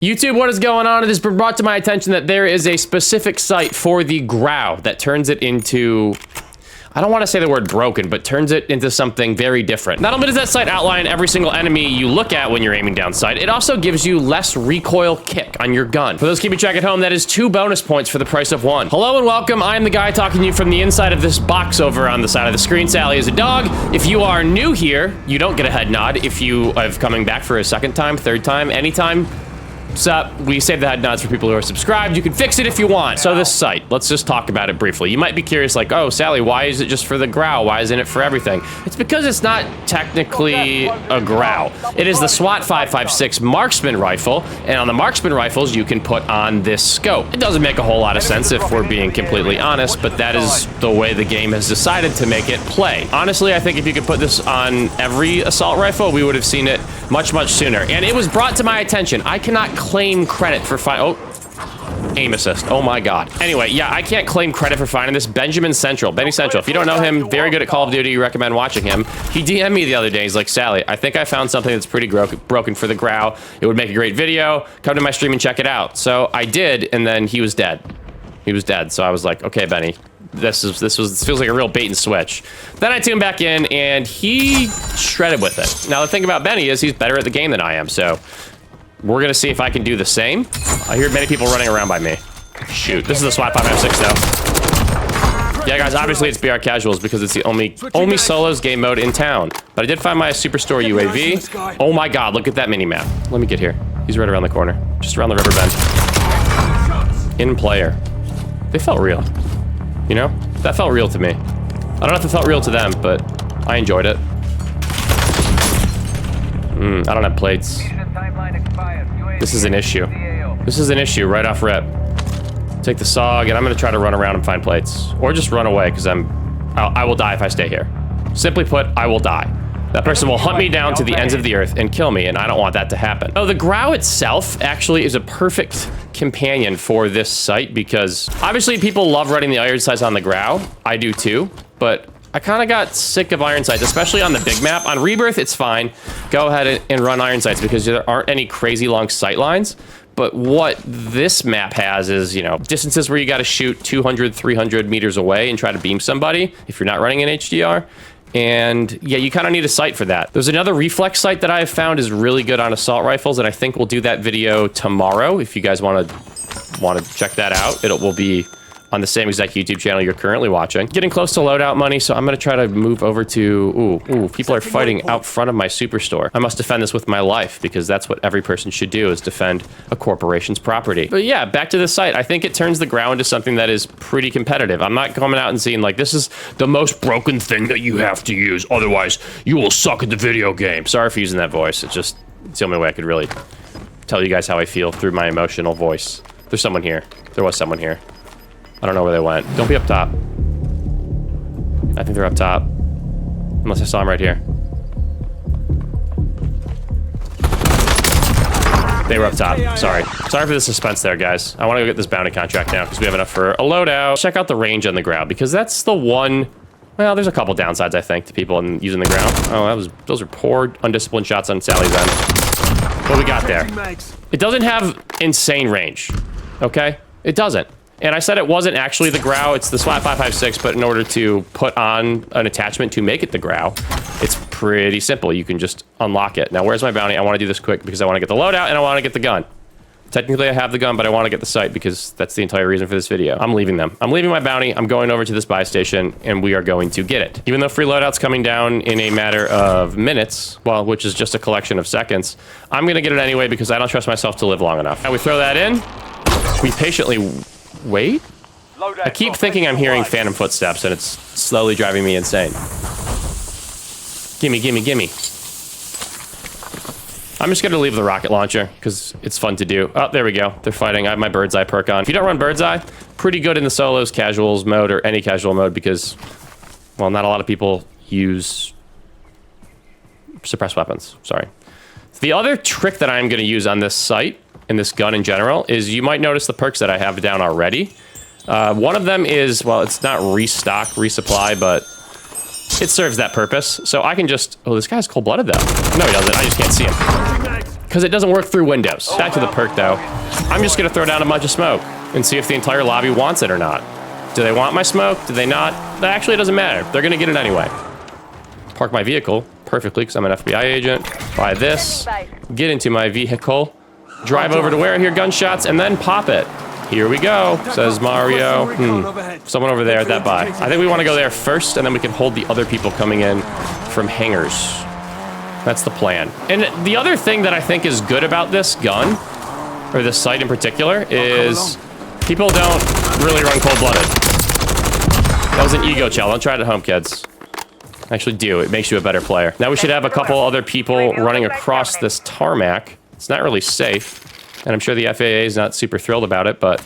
YouTube, what is going on? It has been brought to my attention that there is a specific site for the Growl that turns it into, I don't want to say the word broken, but turns it into something very different. Not only does that site outline every single enemy you look at when you're aiming down sight, it also gives you less recoil kick on your gun. For those keeping track at home, that is 2 bonus points for the price of 1. Hello and welcome. I am the guy talking to you from the inside of this box over on the side of the screen. Sally is a dog. If you are new here, you don't get a head nod. If you are coming back for a second time, third time, anytime, sup, we save the head nods for people who are subscribed. You can fix it if you want. So this site, let's just talk about it briefly. You might be curious like, oh, Sally, why is it just for the Growl? Why isn't it for everything? It's because it's not technically a Growl. It is the SWAT 5.56 marksman rifle, and on the marksman rifles, you can put on this scope. It doesn't make a whole lot of sense if we're being completely honest, but that is the way the game has decided to make it play. Honestly, I think if you could put this on every assault rifle, we would have seen it much, much sooner. And it was brought to my attention. I cannot claim credit for aim assist. Oh my god. Anyway, yeah, I can't claim credit for finding this. Benny Central. If you don't know him, very good at Call of Duty. Recommend watching him. He DM'd me the other day. He's like, Sally, I think I found something that's pretty broken for the Growl. It would make a great video. Come to my stream and check it out. So I did, and then he was dead. He was dead. So I was like, okay, Benny, this feels like a real bait and switch. Then I tuned back in, and he shredded with it. Now the thing about Benny is he's better at the game than I am. So we're gonna see if I can do the same. I hear many people running around by me. Shoot, this is the SWAT 5.56 though. Yeah, guys, obviously it's BR Casuals because it's the only solos game mode in town. But I did find my Superstore UAV. Oh my god, look at that mini-map. Let me get here. He's right around the corner. Just around the river bend. In player. They felt real. You know? That felt real to me. I don't know if it felt real to them, but I enjoyed it. I don't have plates. This is an issue. This is an issue right off rip. Take the SOG, and I'm gonna try to run around and find plates. Or just run away, because I will die if I stay here. Simply put, I will die. That person will hunt me down to the ends of the earth and kill me, and I don't want that to happen. Oh, the Growl itself actually is a perfect companion for this site, because obviously people love running the iron sights on the Growl. I do too, but I kind of got sick of iron sights, especially on the big map. On Rebirth, it's fine. Go ahead and run iron sights because there aren't any crazy long sight lines. But what this map has is, you know, distances where you got to shoot 200, 300 meters away and try to beam somebody if you're not running an HDR. And yeah, you kind of need a sight for that. There's another reflex sight that I have found is really good on assault rifles, and I think we'll do that video tomorrow. If you guys want to check that out, it will be on the same exact YouTube channel you're currently watching. Getting close to loadout money, so I'm gonna try to move over to, ooh, people are fighting out front of my superstore. I must defend this with my life, because that's what every person should do, is defend a corporation's property. But yeah, back to this site. I think it turns the Growl into something that is pretty competitive. I'm not coming out and saying, like, this is the most broken thing that you have to use, otherwise you will suck at the video game. Sorry for using that voice. It's the only way I could really tell you guys how I feel through my emotional voice. There's someone here. There was someone here. I don't know where they went. Don't be up top. I think they're up top. Unless I saw them right here. They were up top. Sorry. Sorry for the suspense there, guys. I want to go get this bounty contract now because we have enough for a loadout. Check out the range on the Growl because that's the one. Well, there's a couple downsides, I think, to people in using the Growl. Oh, those are poor, undisciplined shots on Sally's end. What we got there? It doesn't have insane range. Okay? It doesn't. And I said it wasn't actually the Growl, it's the SWAT 5.56, but in order to put on an attachment to make it the Growl, it's pretty simple. You can just unlock it. Now, where's my bounty? I want to do this quick because I want to get the loadout and I want to get the gun. Technically, I have the gun, but I want to get the sight because that's the entire reason for this video. I'm leaving them. I'm leaving my bounty. I'm going over to this buy station, and we are going to get it. Even though free loadout's coming down in a matter of minutes, well, which is just a collection of seconds, I'm going to get it anyway because I don't trust myself to live long enough. Now, we throw that in. We patiently wait? I keep thinking I'm hearing phantom footsteps, and it's slowly driving me insane. Gimme, gimme, gimme. I'm just gonna leave the rocket launcher, because it's fun to do. Oh, there we go. They're fighting. I have my bird's eye perk on. If you don't run bird's eye, pretty good in the solos, casuals mode, or any casual mode, because, well, not a lot of people use suppressed weapons. Sorry. The other trick that I'm gonna use on this site, and this gun in general, is you might notice the perks that I have down already. One of them is, well, it's not restock, resupply, but it serves that purpose. So I can just, oh, this guy's cold-blooded though. No, he doesn't, I just can't see him. because it doesn't work through windows. Back to the perk though. I'm just gonna throw down a bunch of smoke and see if the entire lobby wants it or not. Do they want my smoke? Do they not? That actually doesn't matter. They're gonna get it anyway. Park my vehicle perfectly because I'm an FBI agent. Buy this, get into my vehicle, drive over to where I hear gunshots, and then pop it. Here we go, says Mario. Someone over there at that buy. I think we want to go there first, and then we can hold the other people coming in from hangars. That's the plan. And the other thing that I think is good about this gun, or this site in particular, is people don't really run cold-blooded. That was an ego chill. Don't try it at home, kids. Actually do. It makes you a better player. Now we should have a couple other people running across this tarmac. It's not really safe. And I'm sure the FAA is not super thrilled about it, but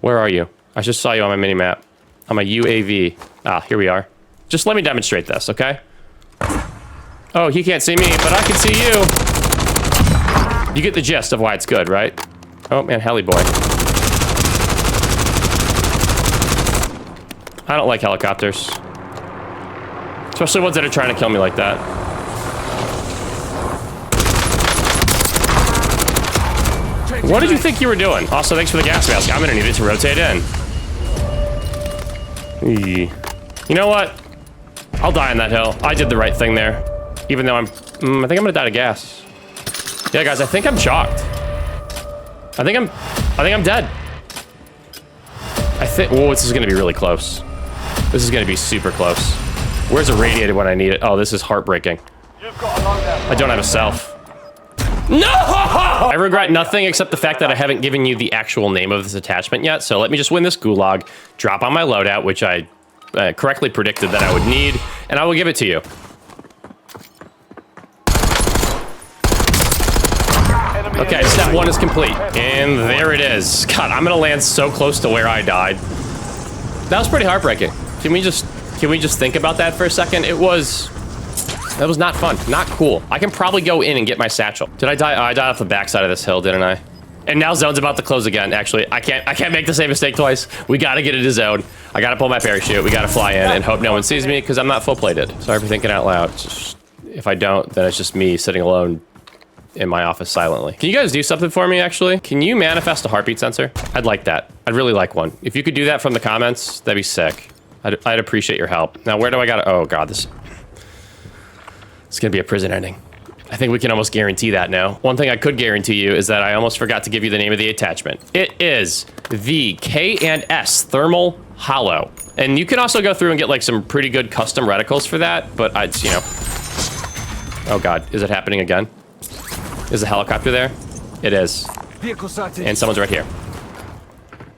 where are you? I just saw you on my mini-map. On my UAV. Ah, here we are. Just let me demonstrate this, okay? Oh, he can't see me, but I can see you. You get the gist of why it's good, right? Oh, man, heli boy. I don't like helicopters. Especially ones that are trying to kill me like that. What did you think you were doing? Also, thanks for the gas mask. I'm gonna need it to rotate in. You know what? I'll die on that hill. I did the right thing there. Even though I think I'm gonna die to gas. Yeah, guys, I think I'm shocked. I think I'm dead. Whoa, this is gonna be really close. This is gonna be super close. Where's it radiated when I need it? Oh, this is heartbreaking. I don't have a self. No! I regret nothing except the fact that I haven't given you the actual name of this attachment yet, so let me just win this Gulag, drop on my loadout, which I correctly predicted that I would need, and I will give it to you. Okay, step 1 is complete, and there it is. God, I'm gonna land so close to where I died. That was pretty heartbreaking. Can we just think about that for a second? That was not fun, not cool. I can probably go in and get my satchel. Did I die? Oh, I died off the backside of this hill, didn't I? And now zone's about to close again. Actually, I can't make the same mistake twice. We gotta get into zone. I gotta pull my parachute. We gotta fly in and hope no one sees me because I'm not full plated. Sorry for thinking out loud. If I don't, then it's just me sitting alone in my office silently. Can you guys do something for me, actually? Can you manifest a heartbeat sensor? I'd like that. I'd really like one. If you could do that from the comments, that'd be sick. I'd appreciate your help. Now, where do I gotta... Oh, God, this... It's gonna be a prison ending. I think we can almost guarantee that now. One thing I could guarantee you is that I almost forgot to give you the name of the attachment. It is the K&S Thermal Hollow. And you can also go through and get like some pretty good custom reticles for that, but you know... Oh God, is it happening again? Is the helicopter there? It is. And someone's right here.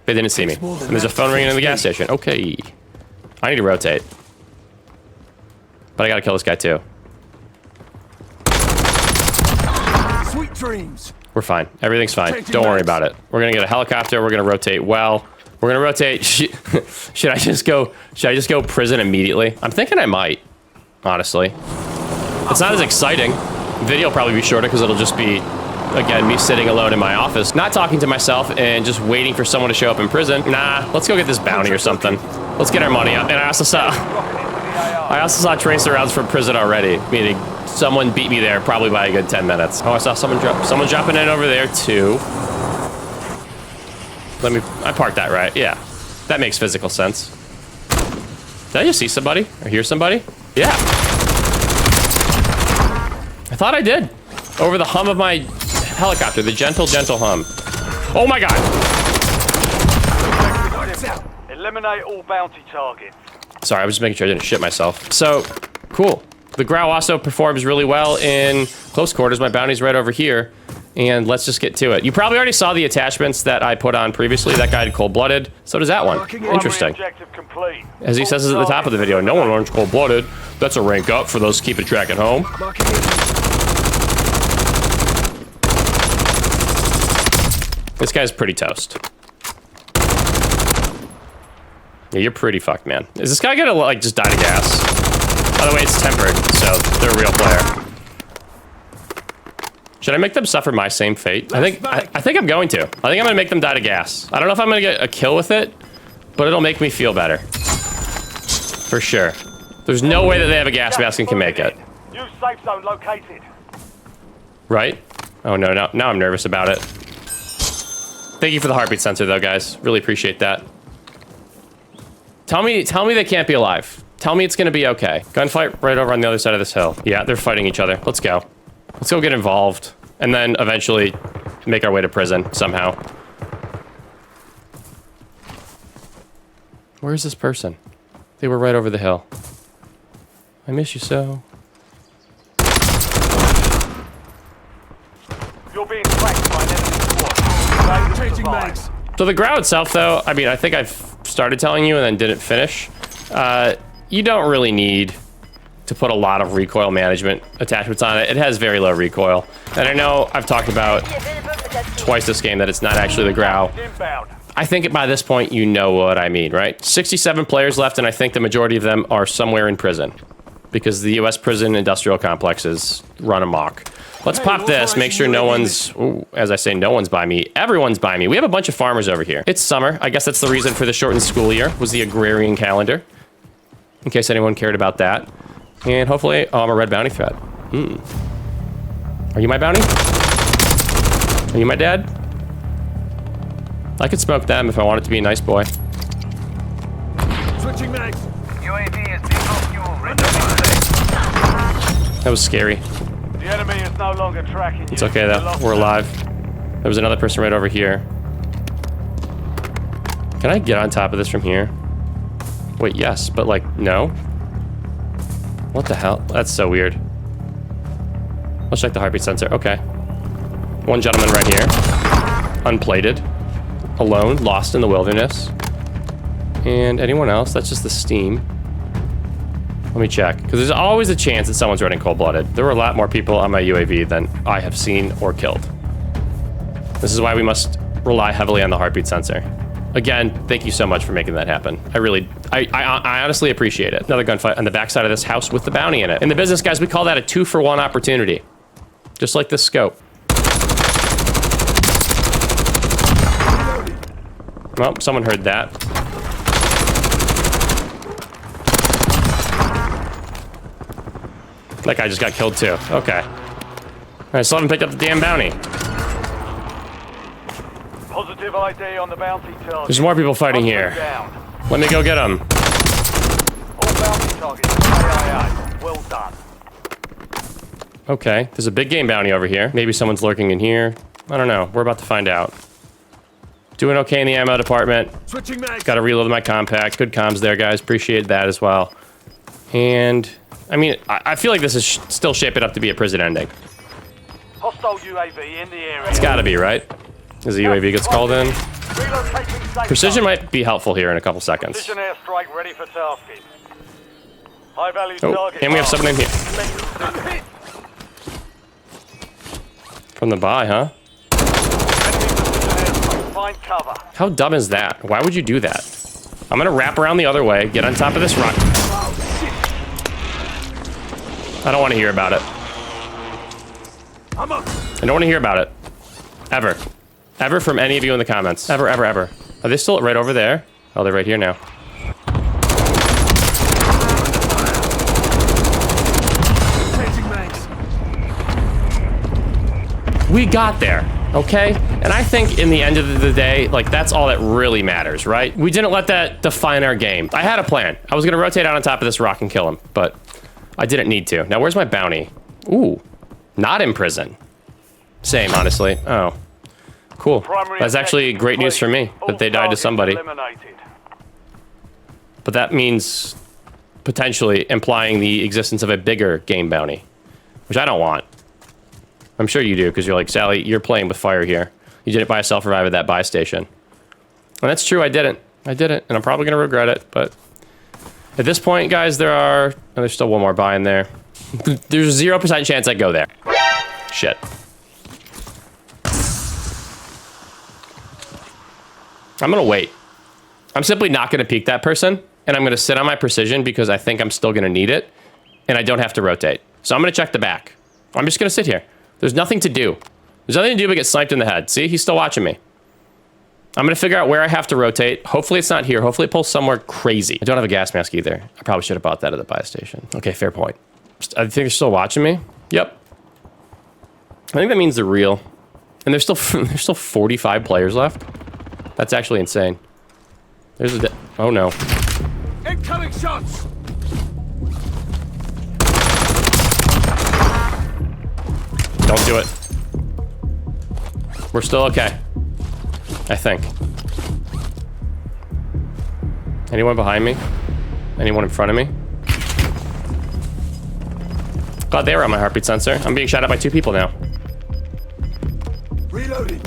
They didn't see me. And there's a phone ringing in the gas station. Okay. I need to rotate. But I gotta kill this guy too. Sweet dreams. We're fine. Everything's fine. Don't worry about it. We're gonna get a helicopter. We're gonna rotate well. We're gonna rotate. Should I just go prison immediately? I'm thinking I might, honestly. It's not as exciting. Video will probably be shorter because it'll just be, again, me sitting alone in my office, not talking to myself and just waiting for someone to show up in prison. Nah, let's go get this bounty or something. Let's get our money up. And I also saw trace rounds from prison already, meaning someone beat me there probably by a good 10 minutes. Oh, I saw someone dropping in over there too. I parked that right. Yeah, that makes physical sense. Did I just see somebody or hear somebody? Yeah. I thought I did. Over the hum of my helicopter, the gentle, gentle hum. Oh my God. Eliminate all bounty targets. Sorry, I was just making sure I didn't shit myself. So, cool. The Growl also performs really well in close quarters. My bounty's right over here. And let's just get to it. You probably already saw the attachments that I put on previously. That guy had cold-blooded. So does that one. Interesting. As he says at the top of the video, no one learns cold-blooded. That's a rank up for those keeping track at home. This guy's pretty toast. Yeah, you're pretty fucked, man. Is this guy gonna, like, just die to gas? By the way, it's tempered, so they're a real player. Should I make them suffer my same fate? I think I'm going to. I think I'm gonna make them die to gas. I don't know if I'm gonna get a kill with it, but it'll make me feel better. For sure. There's no way that they have a gas mask and can make it. New safe zone located. Right? Oh no, now I'm nervous about it. Thank you for the heartbeat sensor though, guys. Really appreciate that. Tell me they can't be alive. Tell me it's gonna be okay. Gunfight right over on the other side of this hill. Yeah, they're fighting each other. Let's go. Let's go get involved. And then eventually make our way to prison somehow. Where is this person? They were right over the hill. I miss you so. You're being tracked by an enemy squad. Changing mags. So the Growl itself, though, I mean, I think I've started telling you and then didn't finish. You don't really need to put a lot of recoil management attachments on it. It has very low recoil. And I know I've talked about twice this game that it's not actually the Growl. Inbound. I think by this point, you know what I mean, right? 67 players left, and I think the majority of them are somewhere in prison because the U.S. prison industrial complex is run amok. Let's pop this, make sure no one's, ooh, as I say, no one's by me. Everyone's by me. We have a bunch of farmers over here. It's summer. I guess that's the reason for the shortened school year, was the agrarian calendar. In case anyone cared about that. And hopefully, oh, I'm a red bounty threat. Are you my bounty? Are you my dad? I could smoke them if I wanted to be a nice boy. Switching mags. UAV is being fuel. Ready to be. That was scary. The enemy is no longer tracking you. It's okay though, we're alive. There was another person right over here. Can I get on top of this from here? Wait, yes, but like, no? What the hell? That's so weird. Let's check the heartbeat sensor, okay. One gentleman right here. Unplated. Alone, lost in the wilderness. And anyone else? That's just the steam. Let me check, because there's always a chance that someone's running cold-blooded. There were a lot more people on my UAV than I have seen or killed. This is why we must rely heavily on the heartbeat sensor. Again, thank you so much for making that happen. I honestly appreciate it. Another gunfight on the backside of this house with the bounty in it. In the business, guys, we call that a 2-for-1 opportunity. Just like this scope. Well, someone heard that. That guy just got killed too. Okay. I still haven't picked up the damn bounty. Positive ID on the bounty target. There's more people fighting here. Let me go get them. All bounty targets AIA. Well done. Okay, there's a big game bounty over here. Maybe someone's lurking in here. I don't know. We're about to find out. Doing okay in the ammo department. Switching mags. Got to reload my compact. Good comms there, guys. Appreciate that as well. And I mean, I feel like this is still shaping up to be a prison ending. Hostile UAV in the area. It's got to be, right? As the UAV gets called in. Relocating safe Precision target. might be helpful here in a couple seconds. Precision airstrike ready for tasking. High value Oh, target. and we have someone in here. here. From the buy, huh? Find cover. How dumb is that? Why would you do that? I'm gonna wrap around the other way, get on top of this rock. I don't want to hear about it. I'm up. I don't want to hear about it. Ever. Ever from any of you in the comments. Ever, ever, ever. Are they still right over there? Oh, they're right here now. Changing mags. We got there, okay? And I think in the end of the day, like, that's all that really matters, right? We didn't let that define our game. I had a plan. I was gonna rotate out on top of this rock and kill him, but I didn't need to. Now, where's my bounty? Ooh, not in prison. Same, honestly. Oh, cool. That's actually great news for me, that they died to somebody. But that means potentially implying the existence of a bigger game bounty, which I don't want. I'm sure you do, because you're like, Sally, you're playing with fire here. You did it by yourself, revive at that buy station. And that's true, I didn't. I didn't, and I'm probably gonna regret it, but at this point, guys, there's still one more buy in there. There's 0% chance I go there. Shit. I'm gonna wait. I'm simply not gonna peek that person, and I'm gonna sit on my precision because I think I'm still gonna need it, and I don't have to rotate. So I'm gonna check the back. I'm just gonna sit here. There's nothing to do. There's nothing to do but get sniped in the head. See, he's still watching me. I'm gonna figure out where I have to rotate. Hopefully it's not here. Hopefully it pulls somewhere crazy. I don't have a gas mask either. I probably should have bought that at the buy station. Okay, fair point. I think they're still watching me. Yep. I think that means they're real. And there's still 45 players left. That's actually insane. There's a oh no. Incoming shots! Don't do it. We're still okay. I think. Anyone behind me? Anyone in front of me? God, they were on my heartbeat sensor. I'm being shot at by 2 people now. Reloading.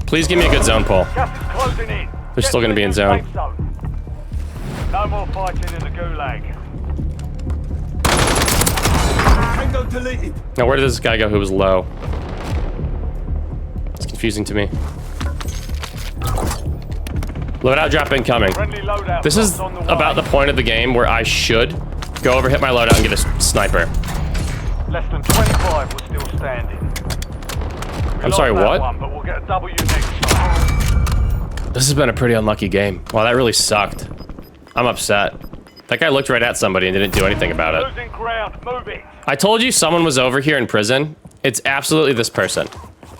Please give me a good zone pull. Gas is closing in. They're still gonna be in zone. Safe zone. No more fighting in the Gulag. Tango deleted. Now, where did this guy go who was low? It's confusing to me. Loadout drop incoming. Friendly loadout. This is on the about the way. point of the game where I should go over, hit my loadout, and get a sniper. Less than 25 was still standing. I'm sorry, what? One, but we'll get a W next time. This has been a pretty unlucky game. Wow, that really sucked. I'm upset. That guy looked right at somebody and didn't do anything about it. Losing ground. Move it. I told you someone was over here in prison. It's absolutely this person.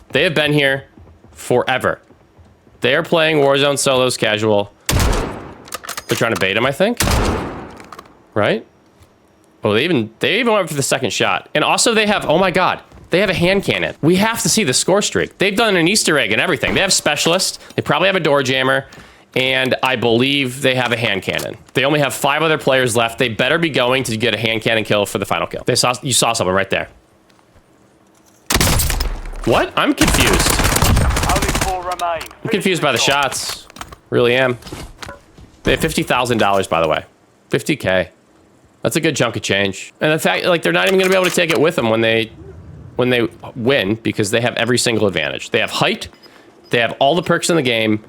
They have been here forever. They are playing Warzone solos casual. They're trying to bait him, I think. Right? Oh, they even went for the second shot. And also they have, oh my God, they have a hand cannon. We have to see the score streak. They've done an Easter egg and everything. They have specialists. They probably have a door jammer. And I believe they have a hand cannon. They only have 5 other players left. They better be going to get a hand cannon kill for the final kill. You saw someone right there. What? I'm confused. Only 4 remain. I'm confused by the shots. Really am. They have $50,000, by the way. 50K. That's a good chunk of change. And the fact, like, they're not even gonna be able to take it with them when they win, because they have every single advantage. They have height, they have all the perks in the game,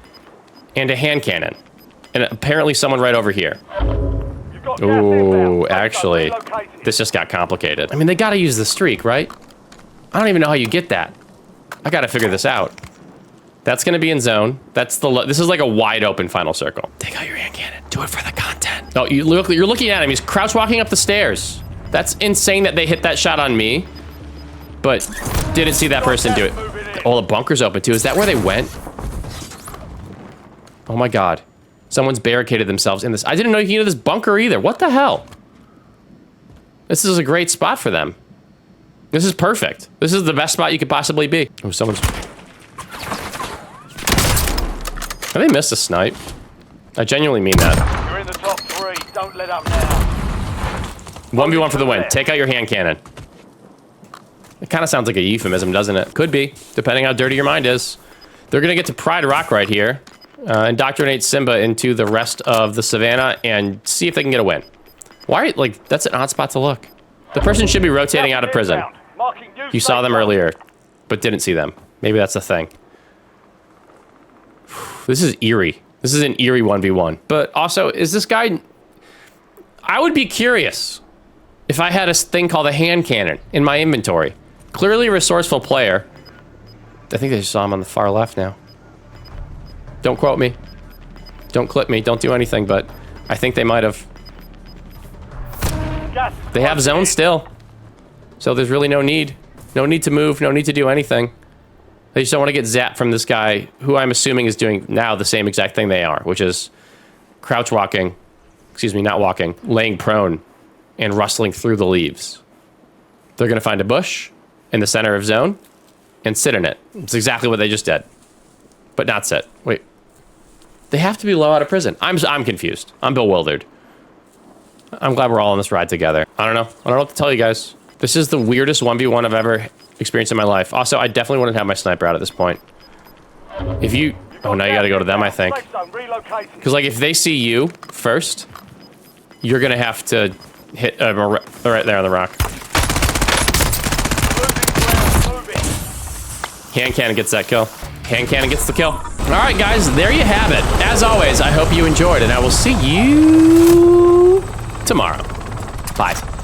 and a hand cannon. And apparently someone right over here. You've got gas Ooh, inbound. actually, Relocating. this just got complicated. I mean, they gotta use the streak, right? I don't even know how you get that. I gotta figure this out. That's gonna be in zone. This is like a wide open final circle. Take out your hand cannon. Do it for the content. Oh, you're looking at him. He's crouch walking up the stairs. That's insane that they hit that shot on me, but didn't see that person do it. Oh, the bunker's open too. Is that where they went? Oh my God. Someone's barricaded themselves in this. I didn't know you could get this bunker either. What the hell? This is a great spot for them. This is perfect. This is the best spot you could possibly be. Oh, someone's... Have they missed a snipe? I genuinely mean that. You're in the top 3. Don't let up now. 1v1 for the win. Take out your hand cannon. It kind of sounds like a euphemism, doesn't it? Could be, depending how dirty your mind is. They're gonna get to Pride Rock right here, indoctrinate Simba into the rest of the savannah, and see if they can get a win. Why? Like, that's an odd spot to look. The person should be rotating out of prison. You saw them earlier, but didn't see them. Maybe that's the thing. This is eerie. This is an eerie 1v1. But also, is this guy... I would be curious if I had a thing called a hand cannon in my inventory. Clearly a resourceful player. I think they just saw him on the far left now. Don't quote me. Don't clip me. Don't do anything, but I think they might have. They have zone still. So there's really no need. No need to move. No need to do anything. They just don't want to get zapped from this guy, who I'm assuming is doing now the same exact thing they are, which is crouch walking. Excuse me, not walking. Laying prone and rustling through the leaves. They're going to find a bush in the center of zone and sit in it. It's exactly what they just did. But not sit. Wait. They have to be low out of prison. I'm confused. I'm bewildered. I'm glad we're all on this ride together. I don't know. I don't know what to tell you guys. This is the weirdest 1v1 I've ever experienced in my life. Also, I definitely wouldn't have my sniper out at this point. If you... Oh, now you gotta go to them, I think. Because, like, if they see you first, you're gonna have to hit... right there on the rock. Hand cannon gets that kill. Hand cannon gets the kill. All right, guys, there you have it. As always, I hope you enjoyed, and I will see you tomorrow. Bye.